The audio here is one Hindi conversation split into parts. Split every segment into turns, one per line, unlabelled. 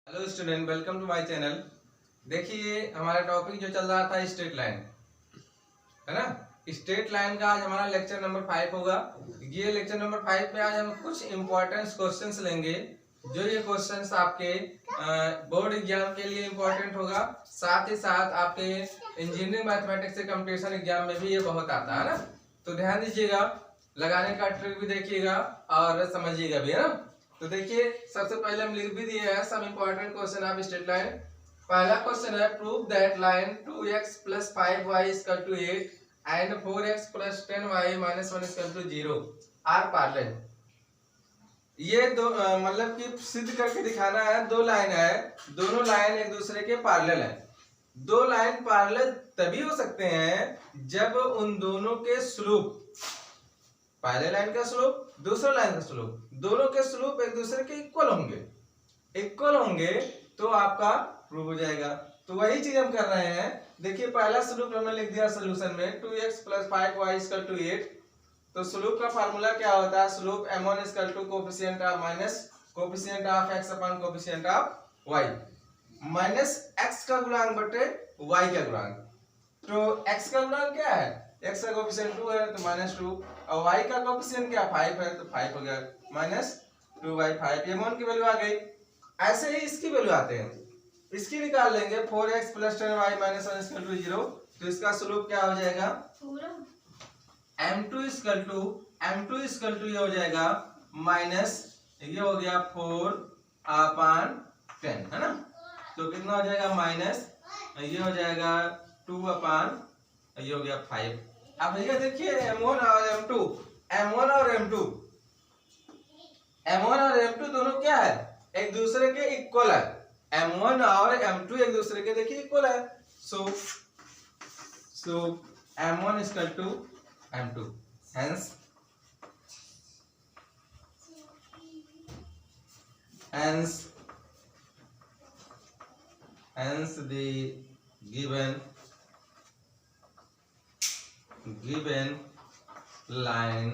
Hello student, welcome to my channel. देखिए, हमारा टॉपिक जो चल रहा था स्ट्रेट लाइन, है ना। स्ट्रेट लाइन का आज हमारा लेक्चर नंबर 5 होगा। ये लेक्चर नंबर 5 में आज हम कुछ इंपॉर्टेंट क्वेश्चंस लेंगे। जो ये क्वेश्चंस आपके बोर्ड एग्जाम के लिए इंपॉर्टेंट होगा, साथ ही साथ आपके इंजीनियरिंग मैथमेटिक्स से कंपटीशन एग्जाम में भी ये बहुत आता है ना। तो ध्यान दीजिएगा, लगाने का ट्रिक भी देखिएगा और समझिएगा भी, है ना। तो देखिए, सबसे पहले हम लिख भी दिए हैं सब important question of straight line. पहला क्वेश्चन है, prove that line 2x + 5y = 8 and 4x + 10y - 1 = 0 are parallel. ये दो मतलब कि सिद्ध करके दिखाना है। दो लाइन है, दोनों लाइन एक दूसरे के पैरेलल है। दो लाइन पैरेलल तभी हो सकते हैं जब उन दोनों के स्लोप, पहले लाइन का स्लोप दूसरा लाइन का स्लोप, दोनों के स्लोप एक दूसरे के इक्वल होंगे तो आपका प्रूव हो जाएगा। तो वही चीज हम कर रहे हैं। देखिए, पहला स्लोप हमने लिख दिया सोल्यूशन में, 2x + 5y = 8। तो स्लोप का फार्मूला क्या होता है? Slope m1 = coefficient of minus coefficient of x upon coefficient of y, minus x का गुणांक बटे y का गुणांक। तो x का गुणांक क्या है? x का कोएफिशिएंट 2 है तो -2, और y का कोएफिशिएंट क्या 5 है तो 5 हो गया, -2/5। ये m1 की वैल्यू आ गई। ऐसे ही इसकी वैल्यू आते हैं, इसकी निकाल लेंगे। 4x + 10y - 1 = 0। तो इसका स्लोप क्या हो जाएगा? m2 = ये हो जाएगा माइनस, ये हो गया 4/10, है ना। तो कितना हो जाएगा? माइनस, ये हो जाएगा 2/, ये हो गया 5। अब भैया देखिए, m1 और m2 दोनों क्या है? एक दूसरे के इक्वल है। m1 और m2 एक दूसरे के देखिए इक्वल है। सो m1 = m2, hence the given line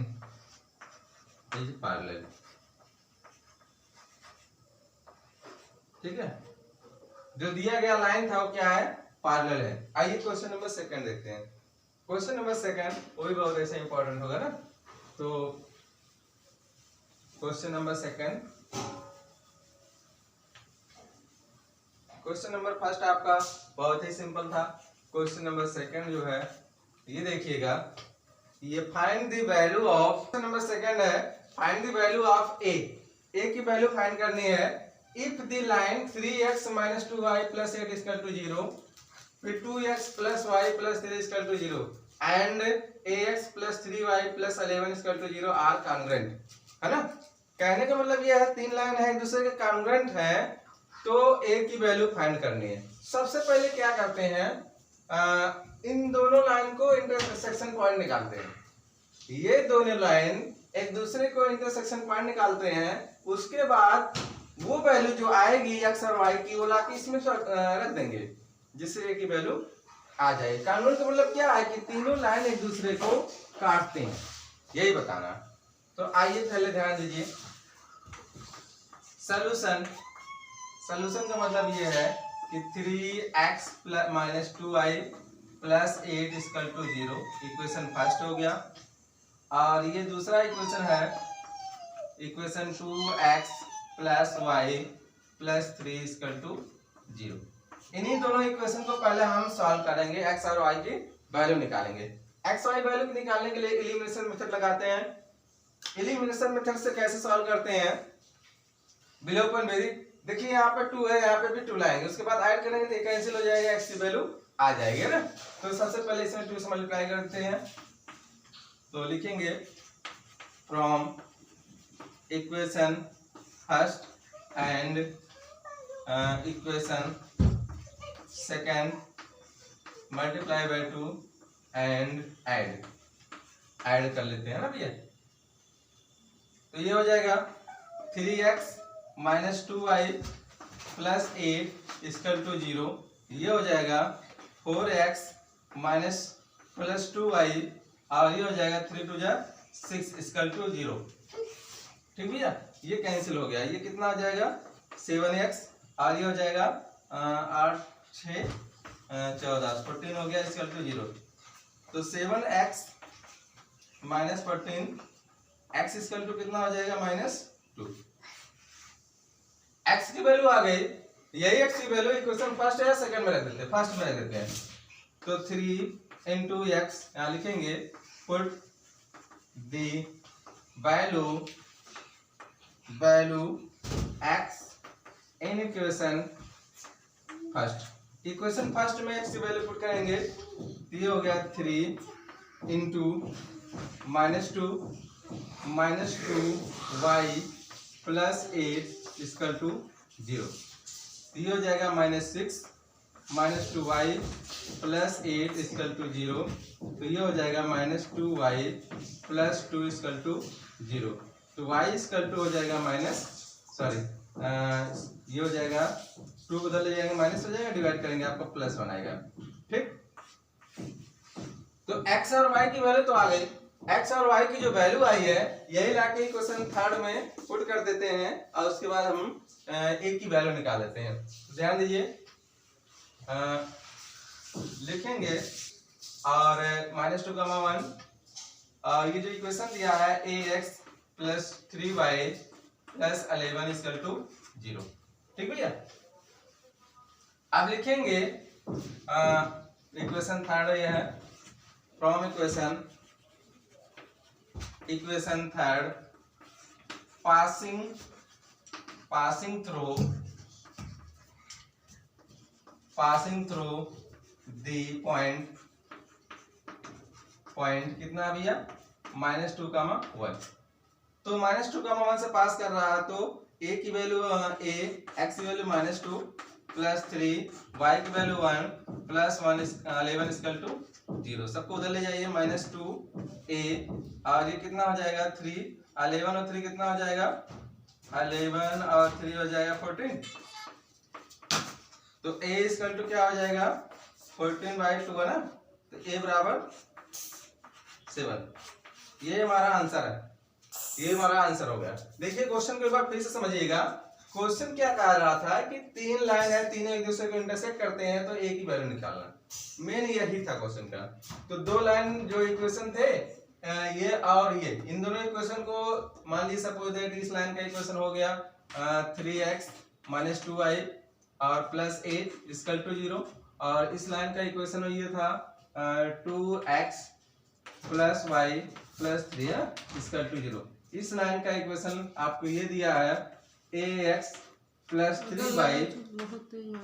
is parallel। ठीक है, जो दिया गया लाइन था वो क्या है? पैरेलल है। आइए क्वेश्चन नंबर 2 देखते हैं। क्वेश्चन नंबर 2 वो भी बहुत ऐसे इंपॉर्टेंट होगा ना। तो क्वेश्चन नंबर 2, क्वेश्चन नंबर 1 आपका बहुत ही सिंपल था। क्वेश्चन नंबर 2 जो है, ये देखिएगा, ये find the value of, question number 2 है, फाइंड द वैल्यू ऑफ ए की वैल्यू फाइंड करनी है। If the line 3x - 2y + 8 = 0, फिर 2x + y + 3 = 0 and ax + 3y + 11 = 0 are congruent, है ना। कहने का मतलब ये है, तीन लाइन है एक दूसरे के कॉन्ग्रुएंट है, तो a की वैल्यू फाइंड करनी है। सबसे पहले क्या करते हैं, इन दोनों लाइन को इंटरसेक्शन पॉइंट निकालते हैं। ये दोनों लाइन एक दूसरे को इंटरसेक्शन पॉइंट निकालते हैं। उसके बाद वो वैल्यू जो आएगी x और y की, वो लाके इसमें रख देंगे, जिससे a की वैल्यू आ जाए। कानून का मतलब क्या है कि तीनों लाइन एक दूसरे को काटते हैं, यही बताना। तो आइए पहले ध्यान दीजिए। सॉल्यूशन का मतलब ये है कि 3x - 2y + 8 = 0, इक्वेशन फर्स्ट हो गया। और ये दूसरा इक्वेशन है, इक्वेशन 2x + y + 3 = 0। इन्हीं दोनों इक्वेशन को पहले हम सॉल्व करेंगे, x और y की वैल्यू निकालेंगे। x y वैल्यू निकालने के लिए एलिमिनेशन मेथड लगाते हैं। एलिमिनेशन मेथड से कैसे सॉल्व करते हैं? बिलो ओपन वेरी, देखिए यहाँ पे 2 है, यहाँ पे भी 2 लाएंगे, उसके बाद ऐड करेंगे तो कैंसिल हो जाएगा, x की वैल्यू आ जाएगी, है ना। तो सबसे पहले इसमें 2 से मल्टीप्लाई करते हैं। तो लिखेंगे from equation first and equation second multiply by 2 and add कर लेते हैं ना भैया। तो ये हो जाएगा 3x - 2y + 8 = 0। ये हो जाएगा 4x - +2y, और ये हो जाएगा 3 × 2 = 6 = 0। ठीक भैया, ये कैंसिल हो गया। ये कितना आ जाएगा? 7x और ये हो जाएगा 8 6 14 14 हो गया इक्वल टू 0। तो 7x minus 14 x equal to कितना हो जाएगा -2। x की वैल्यू आ गई, यही x की वैल्यू इक्वेशन फर्स्ट है या सेकंड में रख देते हैं, फर्स्ट में रख देते हैं। तो 3 into x यहाँ लिखेंगे, put the value x in equation first. Equation first में x की वैल्यू पुट करेंगे, ये हो गया 3 into -2y plus 8 equal to 0। ये हो जाएगा -6 -2y प्लस 8 इक्वल टू 0। तो ये हो जाएगा -2y प्लस 2 इक्वल टू 0। तो y इक्वल टू हो जाएगा ये हो जाएगा 2 उधर ले जाएंगे माइनस हो जाएगा, डिवाइड करेंगे आपका +1 आएगा। ठीक, तो x और y की वैल्यू तो आ गई, x और y की जो वैल्यू आई है यही लाके क्वेश्चन थर्ड में पुट कर देते हैं और उसके बाद हम a की वैल्यू निकाल देते हैं। ध्यान दीजिए, लिखेंगे और -2, 1 ये जो इक्वेशन दिया है ax plus 3y plus 11 equal to 0। ठीक भैया, अब लिखेंगे इक्वेशन थर्ड ये है, from equation third passing through the point कितना भैया -2, 1। तो -2, 1 से पास कर रहा है, तो a की वैल्यू a, x की वैल्यू -2 प्लस 3, y की वैल्यू 1 प्लस 11 इक्वल टू 0। सबको उधर ले जाइए, -2a और ये कितना हो जाएगा 3, 11 और 3 कितना हो जाएगा 11 और 3 हो जाएगा 14। तो a इक्वल टू क्या हो जाएगा 14/2 है ना, तो a बराबर 7। ये हमारा आंसर है, ये हमारा आंसर हो गया। देखिए क्वेश्चन को एक बार फिर से समझिएगा। क्वेश्चन क्या कह रहा था कि 3 लाइन है, तीनों एक दूसरे को इंटरसेक्ट करते हैं, तो a की वैल्यू निकालना, मेन यही था क्वेश्चन का। तो 2 लाइन जो इक्वेशन थे ये और ये, इन दोनों इक्वेशन को मान लीजिए सपोज दैट इस लाइन का इक्वेशन हो गया 3x - 2y और प्लस 8 इक्वल टू 0, और इस लाइन का इक्वेशन ये था 2x plus y plus 3 equal to 0। इस लाइन का इक्वेशन आपको ये दिया है ax plus 3y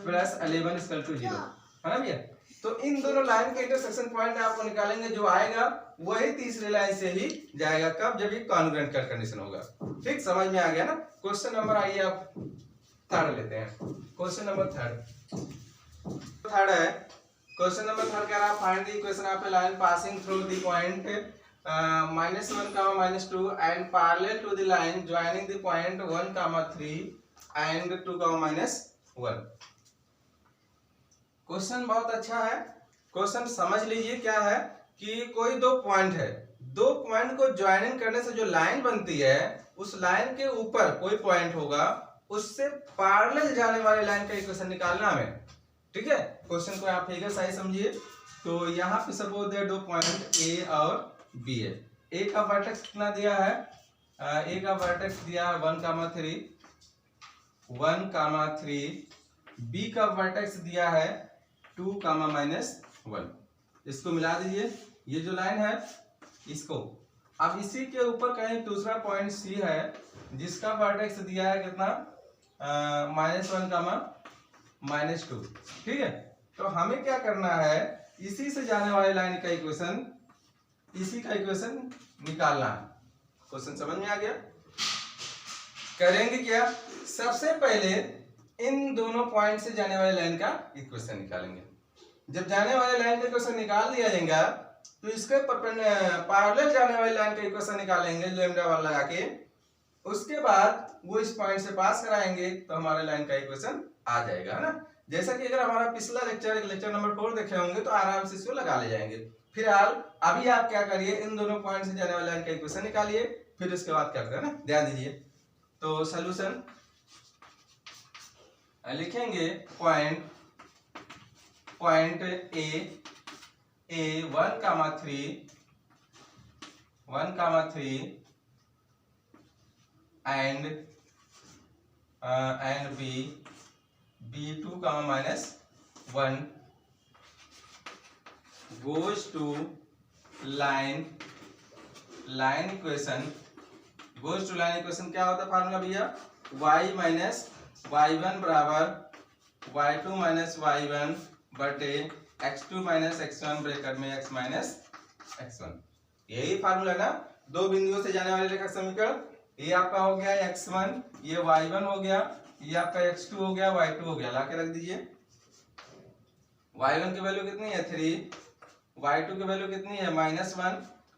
plus 11 equal to 0, है ना भैया। तो इन दोनों लाइन के इंटरसेक्शन पॉइंट आपको निकालेंगे, जो आएगा वही तीसरी लाइन से ही जाएगा, कब, जब ये कॉन्ग्रुएंट का कंडीशन होगा। ठीक, समझ में आ गया ना। क्वेश्चन नंबर आइए आप थर्ड लेते हैं। क्वेश्चन नंबर थर्ड है, क्वेश्चन नंबर थर्ड कह रहा है find the equation of A line passing through the point -1, -2 and parallel to the line joining the point 1, 3 and 2, -1। Question बहुत अच्छा है। क्वेश्चन समझ लीजिए क्या है कि कोई 2 पॉइंट है, 2 पॉइंट को ज्वाइनिंग करने से जो लाइन बनती है, उस लाइन के ऊपर कोई पॉइंट होगा, उससे पैरेलल जाने वाले लाइन का इक्वेशन निकालना हमें। ठीक है, क्वेश्चन को आप फिगर साइज समझिए। तो यहाँ पे सपोज दैट 2 पॉइंट ए और बी है। ए का वर्टेक्स कितना दिया है, ए का वर्टेक्स दिया है 1, 3, बी का वर्टेक्स दिया है 2, -1। इसको मिला दीजिए, ये जो लाइन है इसको। अब इसी के ऊपर कहीं दूसरा पॉइंट सी है जिसका वर्टेक्स दिया है कितना -1, -2। ठीक है, तो हमें क्या करना है, इसी से जाने वाले लाइन का इक्वेशन, इसी का इक्वेशन निकालना है। क्वेश्चन समझ में आ गया। करेंगे क्या, सबसे पहले इन दोनों पॉइंट से जाने वाले लाइन का इक्वेशन निकालेंगे। जब जाने वाले लाइन का इक्वेशन निकाल दिया जाएगा, तो इसके पैरेलल जाने वाली लाइन का इक्वेशन निकालेंगे λ1 लगा के। उसके बाद वो इस पॉइंट से पास कराएंगे, तो हमारे लाइन का इक्वेशन आ जाएगा, है ना। जैसा कि अगर हमारा पिछला लेक्चर नंबर 4 देखे होंगे तो आराम से इसको लगा ले जाएंगे। फिलहाल अभी आप क्या करिए, इन दोनों पॉइंट से जाने वाले लाइन का इक्वेशन निकालिए, फिर उसके बाद क्या करना, ध्यान दीजिए। तो सॉल्यूशन लिखेंगे point A 1,3 and B 2, -1 goes to line equation. क्या होता है फार्मूला भैया? y माइनस y1 बराबर y2 माइनस y1 बटे x2 माइनस x1 ब्रैकेट में x माइनस x1। यही फार्मूला ना दो बिंदुओं से जाने वाले रेखा समीकरण। ये आपका हो गया x1, ये y1 हो गया, ये आपका x2 हो गया, y2 हो गया। लाके रख दीजिए। y1 की वैल्यू कितनी है 3, y2 की वैल्यू कितनी है -1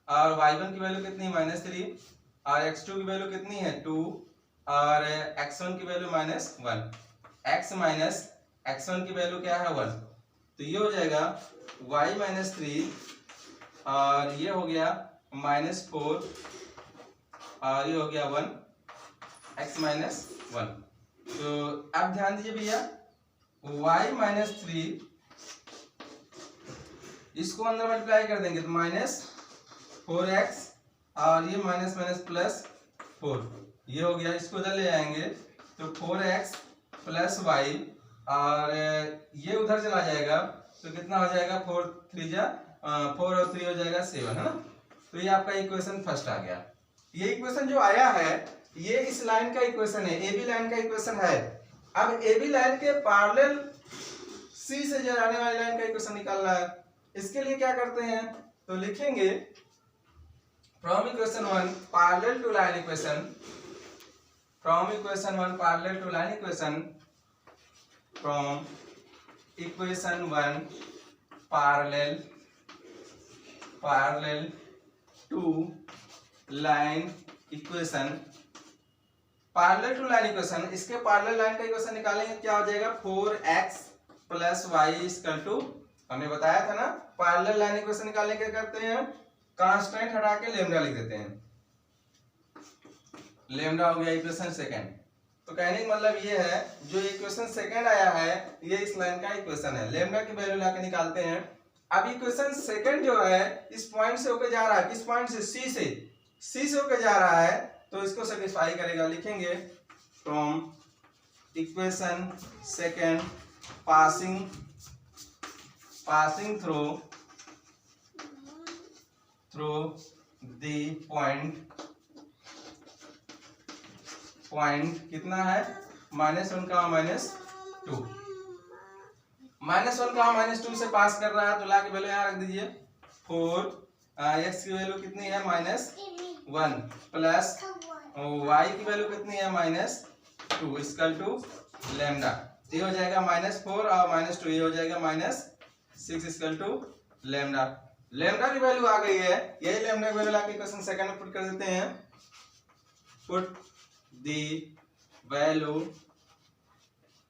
और y1 की वैल्यू कितनी है -3 और x2 की वैल्यू कितनी है 2 और x1 की वैल्यू -1। x माइनस x1 की वैल्यू क्या है 1, तो ये हो जाएगा y -3 और ये हो गया -4 और ये हो गया 1 x -1। तो अब ध्यान दीजिए भैया y -3 इसको अंदर मल्टीप्लाई कर देंगे तो -4x और ये माइनस +4 ये हो गया। इसको उधर ले आएंगे तो 4x + y और ये उधर चला जाएगा तो कितना हो जाएगा 4 और 3 हो जाएगा 7, है ना। तो ये आपका इक्वेशन फर्स्ट आ गया। ये इक्वेशन जो आया है ये इस लाइन का इक्वेशन है, ए बी लाइन का इक्वेशन है। अब ए बी लाइन के पैरेलल सी से जाने वाली लाइन का इक्वेशन निकालना है। इसके लिए क्या करते हैं तो लिखेंगे from equation 1 parallel to line equation, from equation 1 parallel to line equation, from equation 1 parallel to line equation, parallel to line equation. इसके पैरेलल लाइन का इक्वेशन निकालेंगे क्या हो जाएगा 4x + y = हमने बताया था ना पैरेलल लाइन इक्वेशन निकालने के करते हैं कांस्टेंट हटा के लेमडा लिख देते हैं। लेमडा हो गया इक्वेशन सेकंड। तो कहने का मतलब ये है जो इक्वेशन सेकंड आया है ये इस लाइन का इक्वेशन है। लेमडा की वैल्यू लाके निकालते हैं। अब इक्वेशन सेकंड जो है इस पॉइंट से होकर जा रहा है, किस पॉइंट से सी से होकर जा रहा है तो इसको सेटिस्फाई करेगा। लिखेंगे from equation second passing through the point कितना है -1, -2, -1, -2 से पास कर रहा है तो ला के वैल्यू यहाँ रख दीजिए 4 x की वैल्यू कितनी है -1 प्लस y की वैल्यू कितनी है -2 = लेमडा। ये हो जाएगा -4 और -2 ये हो जाएगा -6 = लेमडा। लेमडा की वैल्यू आ गई है। यही लेमडा की वैल्यू लाके इक्वेशन सेकंड में पुट कर देते हैं। Put the value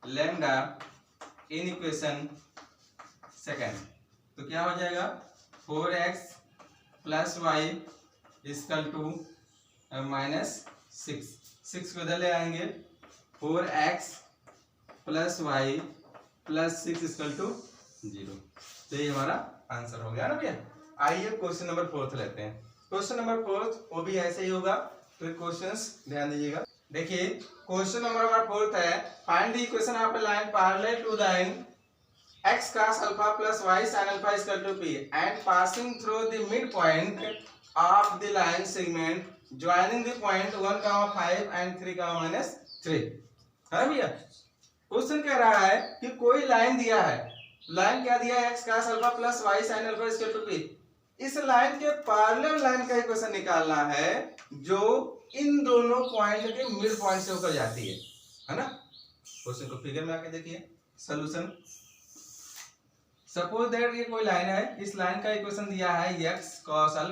lambda in equation second तो क्या हो जाएगा 4x + y = -6 को इधर ले आएंगे 4x + y + 6 = 0। तो ये हमारा आंसर हो गया ना भैया। आइए क्वेश्चन नंबर 4 लेते हैं। क्वेश्चन नंबर 4 वो भी ऐसे ही होगा तो क्वेश्चंस ध्यान दीजिएगा। देखिए क्वेश्चन नंबर 4 है find the equation of a line parallel to line x cos α + y sin α = p and passing through the midpoint of the line segment joining the point 1, 5 and 3, -3 है भैया। क्वेश्चन कह रहा है कि कोई लाइन दिया है, लाइन क्या दिया है x cos α + y sin α = p। इस लाइन के पैरेलल लाइन का इक्वेशन निकालना है जो इन दोनों पॉइंट के मिड पॉइंट से होकर जाती है ना। क्वेश्चन को फिगर में आके देखिए सॉल्यूशन। सपोज दैट ये कोई लाइन है, इस लाइन का इक्वेशन दिया है x cos α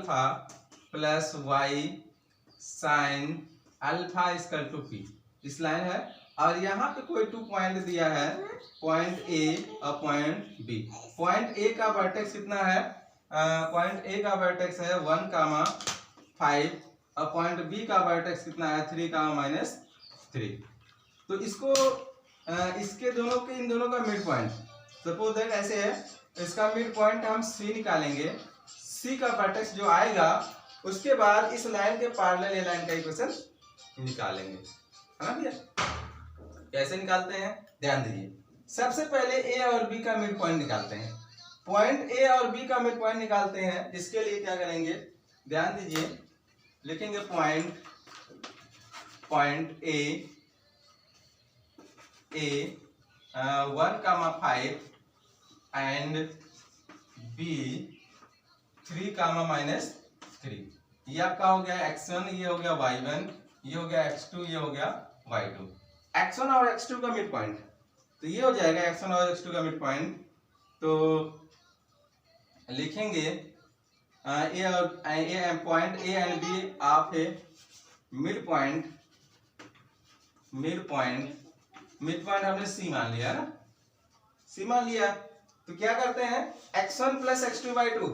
+ y sin α = p। इस लाइन है और यहाँ पे कोई 2 पॉइंट दिया है, पॉइंट A और पॉइंट B। पॉइंट A का वर्टेक्स कितना है पॉइंट A का वर्टेक्स है 1, 5 और पॉइंट B का वर्टेक्स कितना है 3, -3। तो इसको इसके दोनों के इन दोनों का मिड पॉइंट, सपोज दैट ऐसे है, इसका मिड पॉइंट हम सी निकालेंगे, सी का वर्टेक्स जो आएगा उसके बाद इस लाइन के पैरेलल ये लाइन का इक्वेशन निकालेंगे, है ना भैया। कैसे निकालते हैं ध्यान दीजिए। सबसे पहले ए और बी का मिड पॉइंट निकालते हैं। पॉइंट ए और बी का मिड पॉइंट निकालते हैं, जिसके लिए क्या करेंगे ध्यान दीजिए, लिखेंगे पॉइंट ए 1,5 एंड बी 3,-3। ये आपका हो गया x1, ये हो गया y1, ये हो गया x2, ये हो गया y2। x1 और x2 का मिड पॉइंट, तो ये हो जाएगा x1 और x2 का मिड पॉइंट। तो लिखेंगे point A and B of A mid point हमने सी मान लिया ना, सी मान लिया। तो क्या करते हैं x1 प्लस x2/2,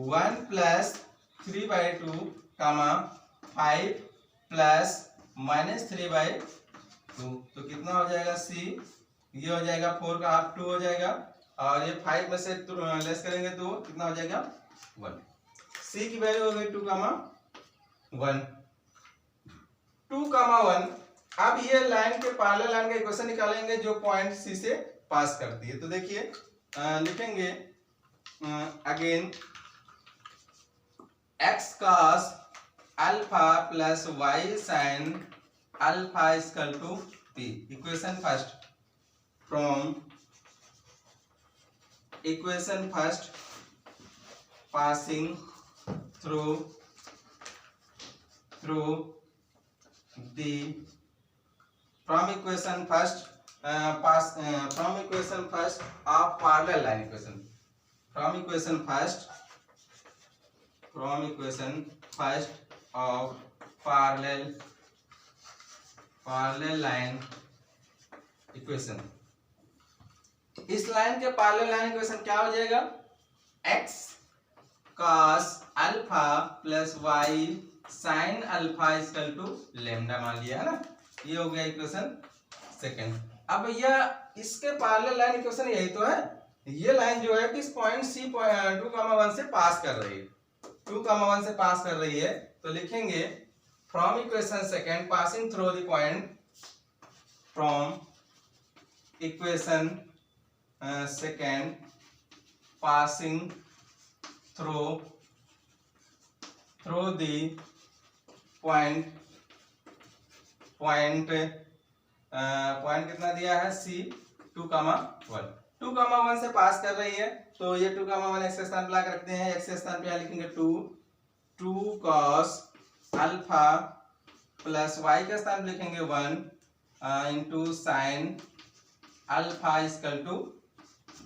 1 प्लस 3/2 कामा 5 प्लस -3/2, तो कितना हो जाएगा सी, ये हो जाएगा 4 का हाफ 2 हो जाएगा, और ये 5 में से लेस करेंगे तो कितना हो जाएगा 1। सी की वैल्यू हो गई 2,1, 2,1। अब ये लाइन के पैरेलल लाइन का इक्वेशन निकालेंगे जो पॉइंट सी से पास करती है। तो देखिए लिखेंगे again x cos alpha plus y sin alpha equal to p। Equation first from equation first passing through the from equation first of parallel line equation, from equation first of parallel line equation। इस लाइन के पैरेलल लाइन इक्वेशन क्या हो जाएगा, x cos alpha plus y sin alpha equal to lambda मान लिया है ना, ये हो गया इक्वेशन सेकंड। अब यह इसके पैरेलल लाइन इक्वेशन यही तो है, ये लाइन जो है किस पॉइंट सी 2,1 से पास कर रही है, 2,1 से पास कर रही है। तो लिखेंगे from equation second passing through the point, from equation second passing through the point कितना दिया है सी 2,1, 2,1 से पास कर रही है। तो ये 2,1 x के स्थान पे ला के रखते हैं, x के स्थान पे यहाँ लिखेंगे 2 cos अल्फा प्लस y के स्थान पे लिखेंगे 1 into sine alpha equal to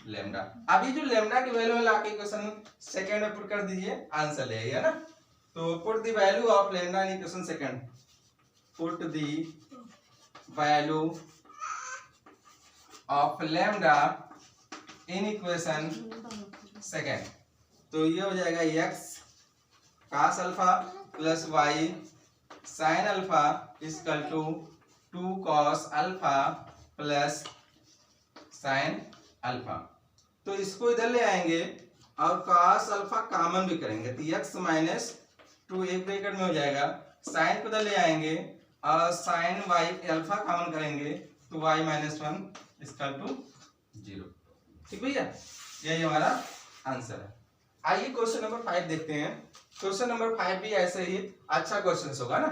lambda. अभी जो लैम्डा की वैल्यू है लाके इक्वेशन सेकंड में पुट कर दीजिए, आंसर ले आइए ना। तो put the value of lambda in equation second, put the value of lambda in equation second. तो ये हो जाएगा x cos alpha plus y sin alpha equal to 2 cos alpha plus sin alpha. तो इसको इधर ले आएंगे और cos अल्फा कॉमन भी करेंगे, तो x माइनस 2 एक ब्रैकेट में हो जाएगा, साइन को इधर ले आएंगे और साइन y अल्फा कॉमन करेंगे तो y माइनस 1 इक्वल टू 0। ठीक भैया, यही हमारा आंसर है। आइए क्वेश्चन नंबर 5 देखते हैं। क्वेश्चन नंबर 5 भी ऐसे ही अच्छा क्वेश्चन होगा ना।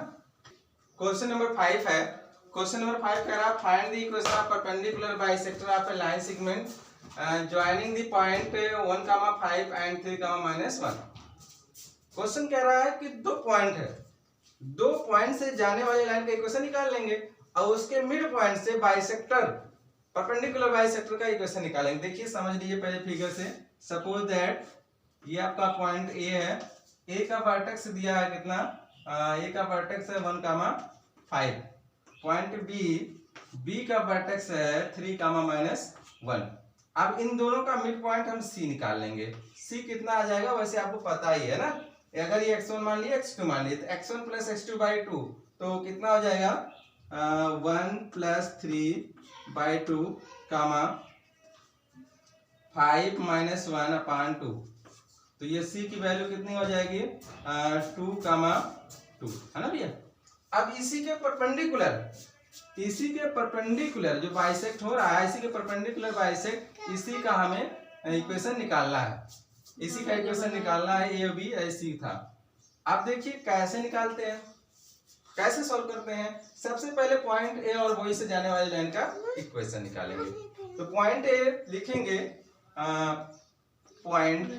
क्वेश्चन नंबर 5 है, क्वेश्चन नंबर 5 कह रहा है find the equation of perpendicular bisector of A line segment joining the point 1,5 and 3,-1। Question कह रहा है कि दो पॉइंट है, दो पॉइंट से जाने वाली लाइन का इक्वेशन निकाल लेंगे और उसके मिड पॉइंट से बाइसेक्टर परपेंडिकुलर बाइसेक्टर का इक्वेशन निकालेंगे। देखिए समझ लीजिए पहले फिगर से, सपोज दैट ये आपका पॉइंट ए है, ए का वर्टेक्स दिया है कितना, ए का वर्टेक्स है 1,5, पॉइंट बी का वर्टेक्स है 3,-1। अब इन दोनों का मिड पॉइंट हम सी निकाल लेंगे। सी कितना आ जाएगा वैसे आपको पता ही है ना, अगर ये x1 मान लिया x2 मान लिया तो x1 प्लस x2/2 तो कितना हो जाएगा 1 प्लस 3/2 कामा 5 माइनस 1 अपान 2। तो ये c की वैल्यू कितनी हो जाएगी 2 कामा 2, है ना भैया। अब इसी के परपेंडिकुलर जो बाइसेक्ट हो रहा है, इसी के परपेंडिकुलर बाइसेक्ट इसी का हमें इक्वेशन निकालना है। इसी का इक्वेशन निकालना है, ए बी ऐसी था। अब देखिए कैसे निकालते हैं, कैसे सॉल्व करते हैं। सबसे पहले पॉइंट ए और वही से जाने वाली लाइन का इक्वेशन निकालेंगे। तो पॉइंट ए लिखेंगे, पॉइंट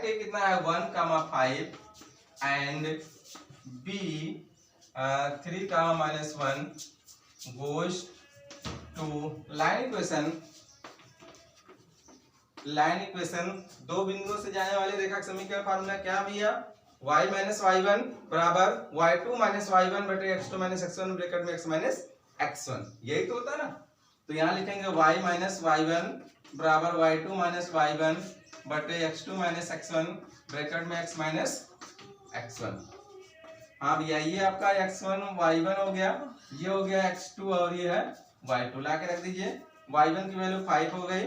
ए कितना है 1 comma 5 and B 3 comma minus 1 goes to line equation. दो बिंदुओं से जाने वाली रेखा का समीकरण फार्मूला क्या भैया, y माइनस y1 बराबर y2 माइनस y1 बटे x2 माइनस x1 ब्रैकेट में x माइनस x1, यही तो होता है ना। तो यहाँ लिखेंगे y माइनस y1 बराबर y2 माइनस y1 बटे x2 माइनस x1 ब्रैकेट में x माइनस x1। हाँ भैया, ये आपका x1 y1 हो गया, ये हो गया x2 और ये है y2। ला के रख दीजिए। y1 की वैल्यू 5 हो गई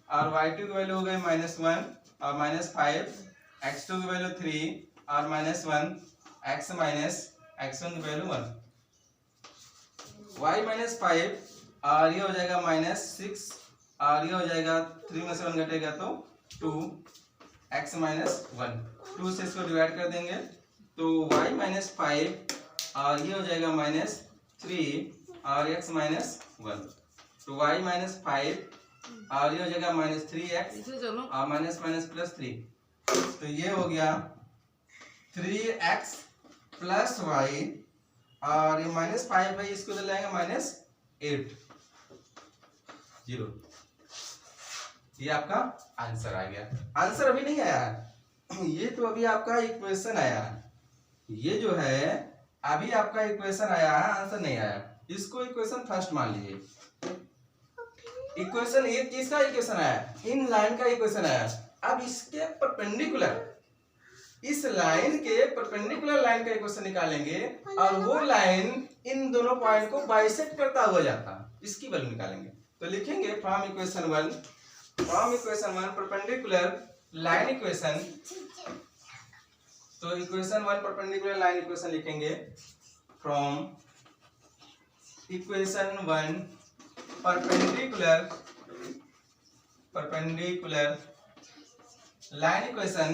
और y2 की वैल्यू हो गई -1 और -5, x2 की वैल्यू 3 और -1, x माइनस x1 की वैल्यू 1, y माइनस 5 और ये हो जाएगा -6 और ये हो जाएगा 3 में से 1 घटेगा तो 2, x माइनस 1। 2 से इसको डिवाइड कर देंगे तो y माइनस 5 और ये हो जाएगा -3 और x माइनस 1। तो y माइनस 5 और ये हो जाएगा -3x और माइनस माइनस प्लस 3। तो ये हो गया 3x प्लस y और ये -5 भाई इसको ले जाएंगे -8, 0। ये आपका आंसर आ गया। आंसर अभी नहीं आया है, ये तो अभी आपका इक्वेशन आया है। ये जो है अभी आपका इक्वेशन आया है, आंसर नहीं आया। इसको इक्वेशन फर्स्ट मान लीजिए। इक्वेशन ये किसका इक्वेशन आया, इन लाइन का इक्वेशन आया। अब इसके परपेंडिकुलर, इस लाइन के परपेंडिकुलर लाइन का इक्वेशन निकालेंगे और वो लाइन इन दोनों पॉइंट को बाइसेक्ट करता हुआ जाता, इसकी वैल्यू निकालेंगे। तो लिखेंगे from equation 1 perpendicular line equation. तो इक्वेशन 1 परपेंडिकुलर लाइन इक्वेशन लिखेंगे from equation 1 perpendicular line equation.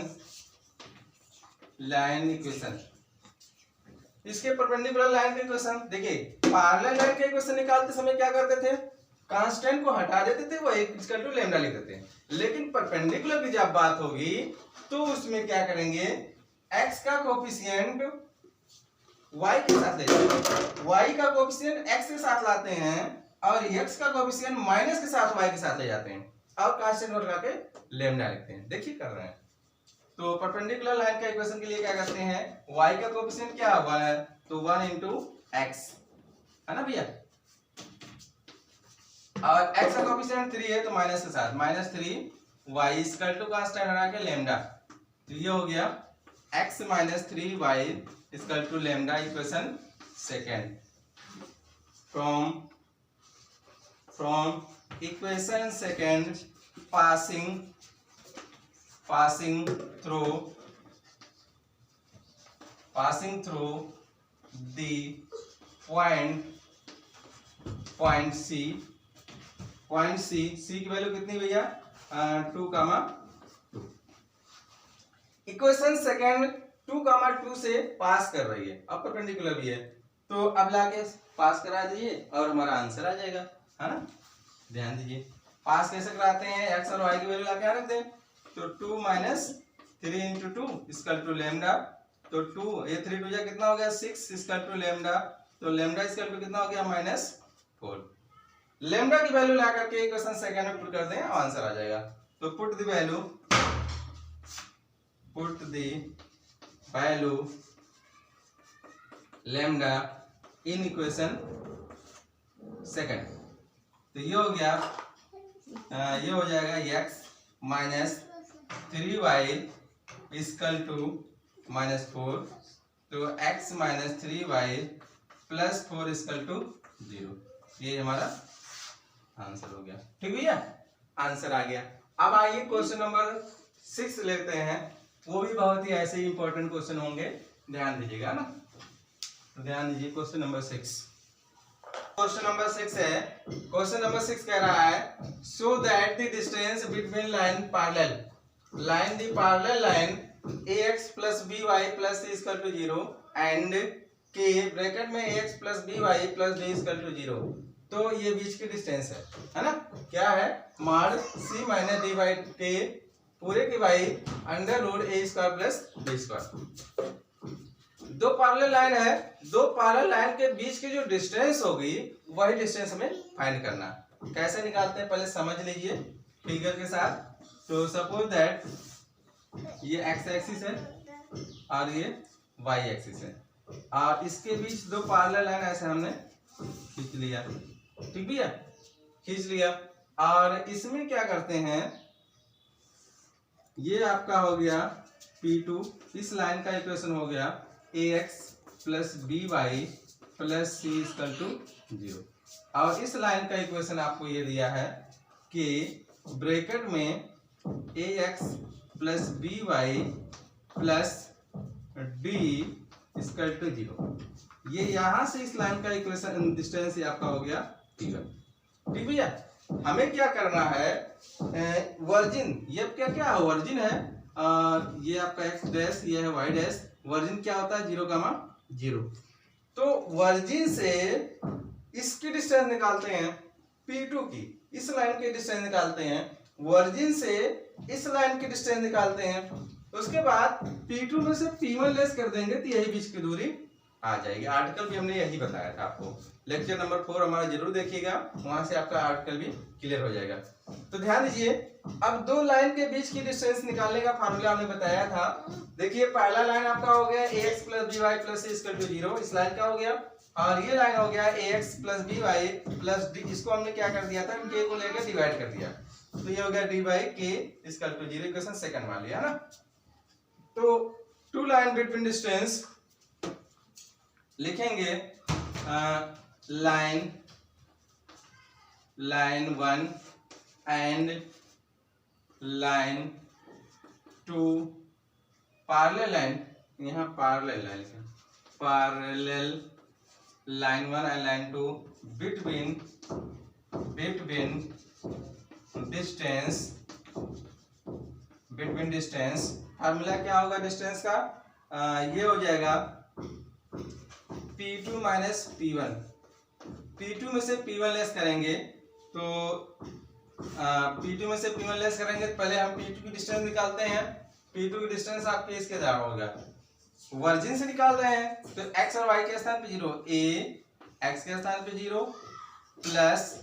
इसके परपेंडिकुलर लाइन का इक्वेशन देखिए, पैरेलल लाइन का इक्वेशन निकालते समय क्या करते थे, कांस्टेंट को हटा देते थे, वो इक्वल टू लैम्डा लिख देते हैं। लेकिन परपेंडिकुलर की जब बात होगी तो उसमें क्या करेंगे, x का कोफिशिएंट y के साथ ले जाते हैं, y का कोफिशिएंट x के साथ लाते हैं और x का कोफिशिएंट माइनस के साथ y के साथ ले जाते हैं और कांस्टेंट को लगा के लैम्डा लिखते हैं। देखिए कर रहे हैं। तो परपेंडिकुलर लाइन का इक्वेशन के लिए क्या करते हैं, y का कोफिशिएंट क्या है, तो 1 into x, है ना भैया। और x का कोफिशिएंट 3 है तो माइनस के साथ -3 y इक्वल टू कांस्टेंट हटा के लैम्डा। तो ये हो गया x minus 3y equal to lambda, equation second. From equation second passing through the point C की वैल्यू कितनी भैया 2, इक्वेशन सेकेंड 2, से पास कर रही है, अब परपेंडिकुलर भी है तो अब लाके पास करा दीजिए और हमारा आंसर आ जाएगा, है ना। ध्यान दीजिए पास कैसे कराते हैं, x और y की वैल्यू लाके रख दें। तो 2 minus 3 into 2 equal to lambda. तो 2 ये 3 2 कितना हो गया 6 इक्वल टू लैम्डा। तो लैम्डा इक्वल टू कितना हो गया -4। लैम्डा की वैल्यू ला करके इक्वेशन सेकंड में पुट कर दें और आंसर आ जाएगा। तो put the value lambda in equation second. तो ये हो गया, ये हो जाएगा x minus 3y equal to minus 4, तो x minus 3y plus 4 equal to 0। ये हमारा आंसर हो गया। ठीक भैया, आंसर आ गया। अब आइए क्वेश्चन नंबर 6 लेते हैं। वो भी बहुत ही ऐसे ही इंपॉर्टेंट क्वेश्चन होंगे, ध्यान दीजिएगा ना। तो ध्यान दीजिए क्वेश्चन नंबर 6। क्वेश्चन नंबर 6 है। क्वेश्चन नंबर 6 कह रहा है so that the distance between line the parallel line ax plus by plus c equal to 0 and के ब्रैकेट में ax plus by plus b equal to 0। तो ये बीच की डिस्टेंस है ना। क्या है? Mod c minus D by के पूरे की by under root A square plus B square. दो पैरेलल लाइन है, दो पैरेलल लाइन के बीच की जो डिस्टेंस होगी वही डिस्टेंस हमें फाइंड करना। कैसे निकालते हैं पहले समझ लीजिए फिगर के साथ। तो सपोज दैट ये x एक्सिस है और ये y एक्सिस है और इसके बीच दो पैरेलल लाइन ऐसे हमने खींच लिया। ठीक भैया, खींच लिया। और इसमें क्या करते हैं, ये आपका हो गया P2, इस लाइन का इक्वेशन हो गया ax plus by plus c equal to 0। और इस लाइन का इक्वेशन आपको ये दिया है कि ब्रैकेट में ax plus by plus d equal to 0। ये यहां से इस लाइन का इक्वेशन डिस्टेंस आपका हो गया फिगर। ठीक भैया, हमें क्या करना है, वर्जिन, ये क्या क्या है, वर्जिन है। ये आपका x डैश, ये है y डैश। वर्जिन क्या होता है? 0, 0। तो वर्जिन से इसकी डिस्टेंस निकालते हैं P2 की, इस लाइन की डिस्टेंस निकालते हैं। वर्जिन से इस लाइन की डिस्टेंस निकालते हैं। उसके बाद P2 में से P1 लेस कर देंगे तो यही बीच की दूरी आ जाएगी। आर्टिकल भी हमने यही बताया था आपको। लेक्चर नंबर 4 हमारा जरूर देखिएगा, वहां से आपका आर्टिकल भी क्लियर हो जाएगा। तो ध्यान दीजिए, अब दो लाइन के बीच की डिस्टेंस निकालने का फार्मूला हमने बताया था। देखिए पहला लाइन आपका हो गया ax plus by plus c equal to 0, इस लाइन का हो गया। और ये लाइन हो गया ax plus by plus d, इसको हमने क्या कर दिया था, k को लेकर डिवाइड कर दिया। तो ये हो गया d by k equal to 0, equation second वाली है ना। तो टू लाइन बिटवीन डिस्टेंस लिखेंगे line 1 and line 2 parallel line, यहाँ parallel line, parallel line 1 and line 2 between distance. Formula क्या होगा डिस्टेंस का? ये हो जाएगा P2 माइनस P1। P2 में से P1 लेस करेंगे तो P2 में से P1 लेस करेंगे तो पहले हम P2 की डिस्टेंस निकालते हैं। P2 की डिस्टेंस आपके इसके द्वारा होगा, वर्जिन से निकाल रहे हैं तो x और y के स्थान पे 0, a x के स्थान पे 0 प्लस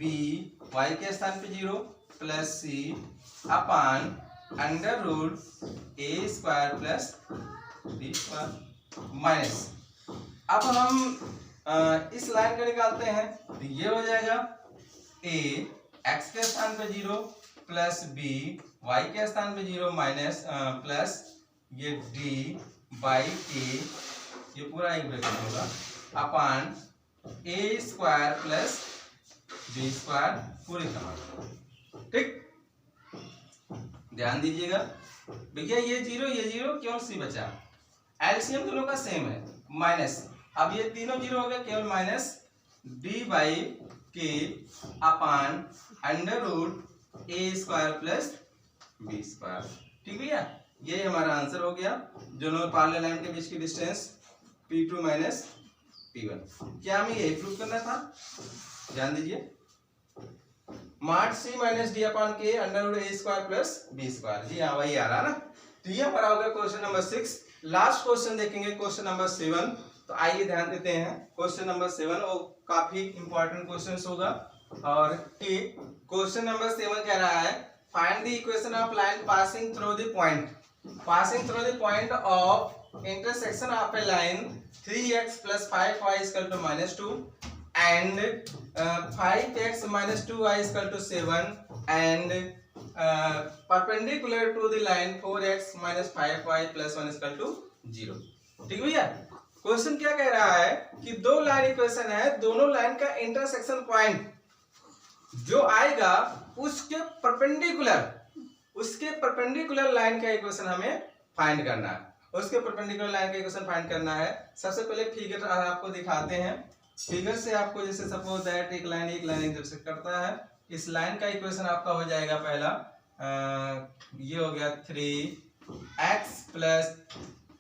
b y के स्थान पे 0 plus c upon under root a square plus b square minus. अब हम इस लाइन को निकालते हैं तो ये हो जाएगा a x के स्थान पे 0 प्लस b y के स्थान पे 0 माइनस प्लस ये d बाई k, ये पूरा एक ब्रैकेट होगा, अपान a square plus b square पूरी समान। ठीक, ध्यान दीजिएगा भैया, ये 0 केवल c बचा। एलसीएम दोनों का सेम है, माइनस, अब ये तीनों 0 हो गया, केवल माइनस d बाई के upon under root a square plus b square. ठीक भैया, ये हमारा आंसर हो गया। दोनों पैरेलल लाइन के बीच की डिस्टेंस P2 माइनस P1। क्या हमें यही प्रूव करना था? ध्यान दीजिए, mod c minus d upon के under root a square plus b square. जी हाँ, वही आ रहा ना। तो ये हमारा हो गया क्वेश्चन नंबर 6। लास्ट क्वेश्चन देखेंगे क्वेश्चन नंबर 7। तो आइए ध्यान देते हैं क्वेश्चन नंबर 7, वो काफी इंपॉर्टेंट क्वेश्चन होगा। और क्वेश्चन नंबर 7 कह रहा है find the equation of line passing through the point of intersection of A line 3x plus 5y is equal to minus 2 and 5x minus 2y is equal to 7 and perpendicular to the line 4x minus 5y plus 1 equal to 0। ठीक भैया, क्वेश्चन क्या कह रहा है कि दो लाइन इक्वेशन है, दोनों लाइन का इंटरसेक्शन पॉइंट जो आएगा उसके परपेंडिकुलर लाइन का इक्वेशन हमें फाइंड करना है। उसके परपेंडिकुलर लाइन का इक्वेशन फाइंड करना है। सबसे पहले फिगर आपको दिखाते हैं। फिगर से आपको जैसे सपोज दैट एक लाइन इंटरसेक्ट करता है, इस लाइन का इक्वेशन आपका हो जाएगा पहला ये हो गया 3x plus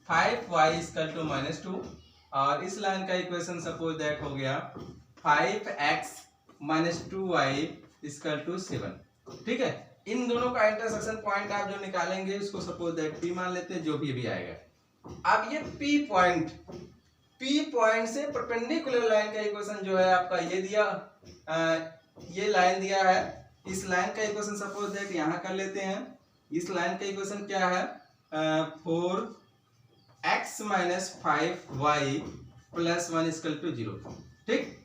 5y equal to -2 और इस लाइन का इक्वेशन सपोज दैट हो गया 5x minus 2y equal to 7। ठीक है, इन दोनों का इंटरसेक्शन पॉइंट आप जो निकालेंगे उसको सपोज दैट P मान लेते हैं, जो भी आएगा। अब ये P पॉइंट से परपेंडिकुलर लाइन का इक्वेशन जो है आपका ये दिया, ये लाइन दिया है। इस लाइन का इक्वेशन सपोज दैट यहाँ कर लेते हैं। इस लाइन का इक्वेशन क्या है 4x minus 5y plus 1 equal to 0। ठीक,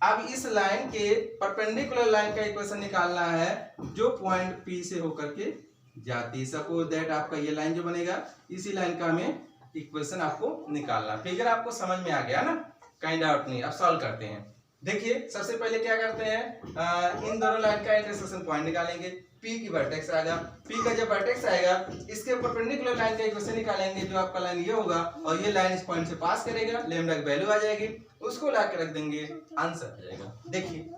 अब इस लाइन के परपेंडिकुलर लाइन का इक्वेशन निकालना है जो पॉइंट P से होकर के जाती है। सपोज दैट आपका ये लाइन जो बनेगा, इसी लाइन का हमें इक्वेशन आपको निकालना। फिगर आपको समझ में आ गया ना, कहीं डाउट नहीं। अब सॉल्व करते हैं। देखिए सबसे पहले क्या करते हैं, इन दोनों लाइन का इंटरसेक्शन पॉइंट निकालेंगे। P की वर्टेक्स आएगा, P का जब वर्टेक्स आएगा इसके परपेंडिकुलर लाइन का इक्वेशन निकालेंगे, जो आपका लाइन ये होगा और ये लाइन इस पॉइंट से पास करेगा, लैम्डा की वैल्यू आ जाएगी, उसको ला के रख देंगे, आंसर आ जाएगा। देखिए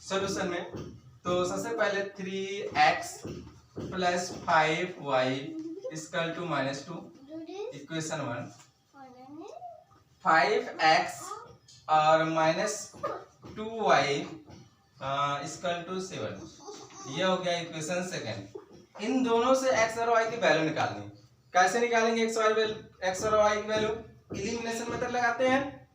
सॉल्यूशन में तो सबसे पहले 3x plus 5y equal to -2 equation 1, 5x और -2y इक्वल टू 7, ये हो गया इक्वेशन सेकंड। इन दोनों से x और y की वैल्यू निकालनी। कैसे निकालेंगे x और y की वैल्यू? एलिमिनेशन मेथड लगाते हैं,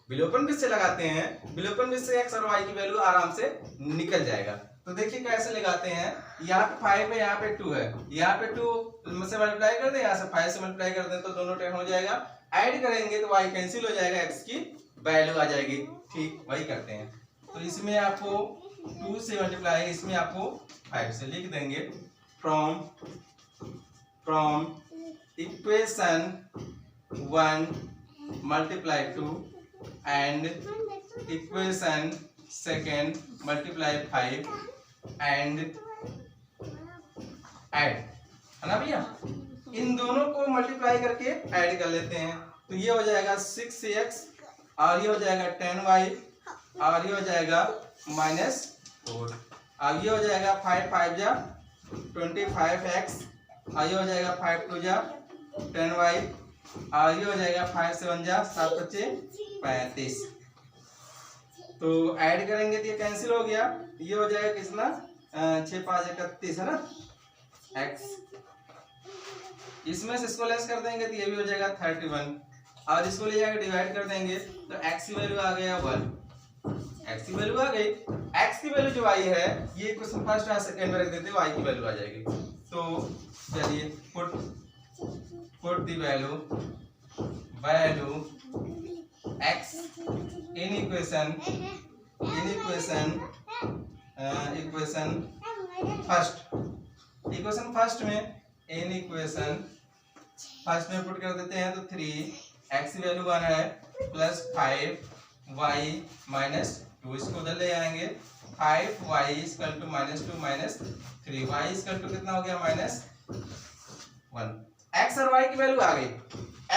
विलोपन विधि से लगाते हैं। विलोपन विधि से x और y की वैल्यू आराम से निकल जाएगा। तो देखिए कैसे लगाते हैं, यहाँ पे 5 है, यहाँ पे 2 है, यहाँ पे 2 से मल्टीप्लाई कर दें, यहाँ से 5 से मल्टीप्लाई कर दें तो दोनों टर्म हो जाएगा। ऐड करेंगे तो y कैंसिल हो जाएगा, x की वैल्यू आ जाएगी। ठीक वही करते हैं। तो इसमें आपको 2 से मल्टीप्लाई, इसमें आपको 5 से लिख देंगे। From equation 1 multiply 2 and equation second multiply 5 and add, है ना भैया। इन दोनों को मल्टीप्लाई करके ऐड कर लेते हैं तो ये हो जाएगा 6x और ये हो जाएगा 10y और ये हो जाएगा -4। अब ये हो जाएगा 5 5 जा 25x और ये हो जाएगा 5 2 जा 10y और ये हो जाएगा 5 7 जा 7 25 35। तो ऐड करेंगे तो ये कैंसिल हो गया, ये हो जाएगा कितना 6 5 31 है ना x। इसमें से इसको लेस कर देंगे तो ये भी हो जाएगा 31 और इसको ले जाकर डिवाइड कर देंगे तो x की वैल्यू आ गया 1। x की वैल्यू आ गई, x की वैल्यू जो आई है ये क्वेश्चन फर्स्ट और सेकंड में रख देते हैं, y की वैल्यू आ जाएगी। तो चलिए put the value x in equation first में इन इक्वेशन फर्स्ट में पुट कर देते हैं तो 3x की वैल्यू 1 है प्लस 5y -2, इसको उधर ले आएंगे 5y equal to -2 -3y equal to कितना हो गया -1। x और y की वैल्यू आ गई।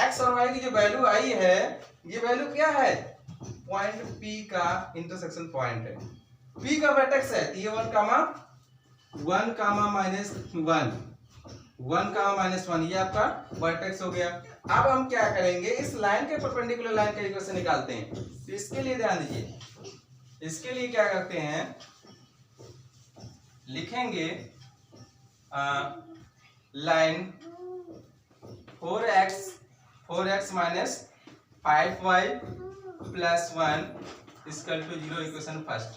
x और y की जो वैल्यू आई है ये वैल्यू क्या है, पॉइंट P का इंटरसेक्शन पॉइंट है। P का वर्टेक्स है तो ये 1 कामा -1 ये आपका वर्टेक्स हो गया। अब हम क्या करेंगे, इस लाइन के परपेंडिकुलर लाइन का इक्वेशन निकालते हैं। तो इसके लिए ध्यान दीजिए, इसके लिए क्या करते हैं, लिखेंगे line 4x minus 5y plus 1 equal to 0 equation first.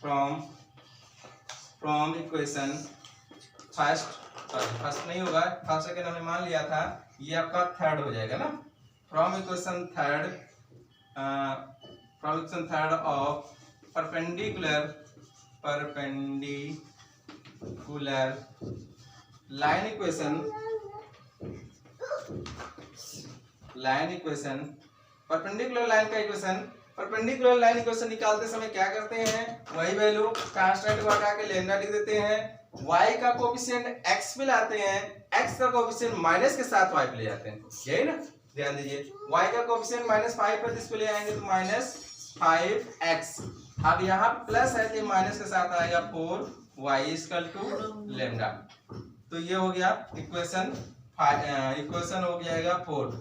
From equation first नहीं होगा, फर्स्ट सेकंड हमने मान लिया था, ये आपका थर्ड हो जाएगा ना। From equation third of perpendicular perpendicular line equation perpendicular line का इक्वेशन। परपेंडिकुलर लाइन इक्वेशन निकालते समय क्या करते हैं, वही वैल्यू कांस्टेंट को हटा के लैम्डा लिख देते हैं, y का कोएफिशिएंट x पे लाते हैं, x का कोएफिशिएंट माइनस के साथ y पे ले जाते हैं, यही ना, ध्यान दीजिए। y का कोएफिशिएंट -5 पर इस पे ले आएंगे तो -5x। अब यहाँ प्लस है तो माइनस के साथ आएगा 4y = लैम्डा। तो ये हो गया इक्वेशन हो जाएगा 4।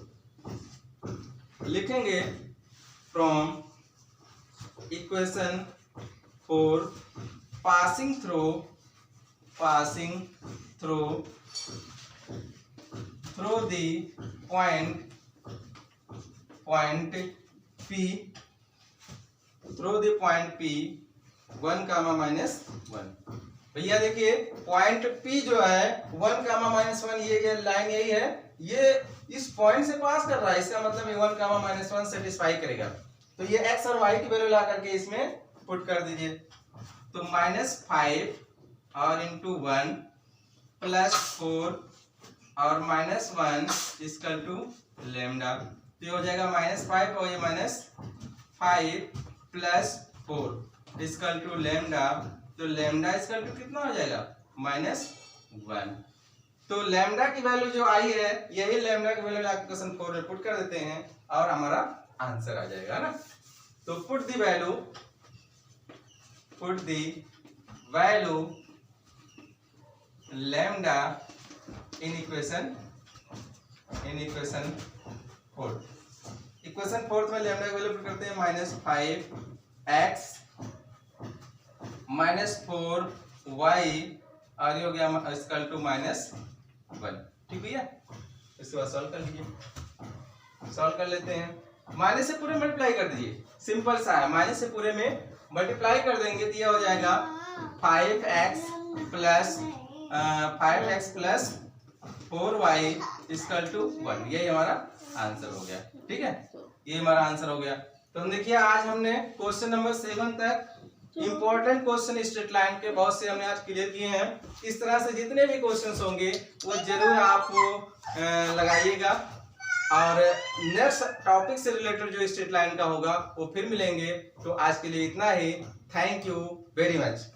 लिखेंगे from equation 4 passing through the point P 1, -1। भैया देखिए पॉइंट P जो है 1, -1, ये लाइन यही है, ये इस पॉइंट से पास कर रहा है, इसका मतलब ये 1, -1 सेटिस्फाई करेगा। तो ये x और y की वैल्यू ला करके इसमें पुट कर दीजिए। तो -5 और इंटू 1 +4 और -1 = लैम्डा। तो ये हो जाएगा -5 और ये -5 +4 = लैम्डा। तो लैम्डा कितना हो जाएगा, -1। तो लैम्डा की वैल्यू जो आई है, यही लैम्डा की वैल्यू लाके क्वेश्चन 4 में पुट कर देते हैं और हमारा आंसर आ जाएगा ना। तो put the value lambda in equation 4। Equation 4 में लैम्डा की वैल्यू पुट करते हैं -5x -4y और ये हो गया -1। ठीक भैया, इसके बाद सॉल्व कर लीजिए। सॉल्व कर लेते हैं। माइनस से पूरे मल्टीप्लाई कर दीजिए, सिंपल सा है, माइनस से पूरे में मल्टीप्लाई कर देंगे तो ये हो जाएगा 5x + 4y = 1। यही हमारा आंसर हो गया। ठीक है, ये हमारा आंसर हो गया। तो देखिए आज हमने क्वेश्चन नंबर 7 तक इंपॉर्टेंट क्वेश्चन स्ट्रेट लाइन के बहुत से हमने आज क्लियर किए हैं। इस तरह से जितने भी क्वेश्चंस होंगे वो जरूर आप लगाइएगा, और नेक्स्ट टॉपिक से रिलेटेड जो स्ट्रेट लाइन का होगा वो फिर मिलेंगे। तो आज के लिए इतना ही। Thank you very much.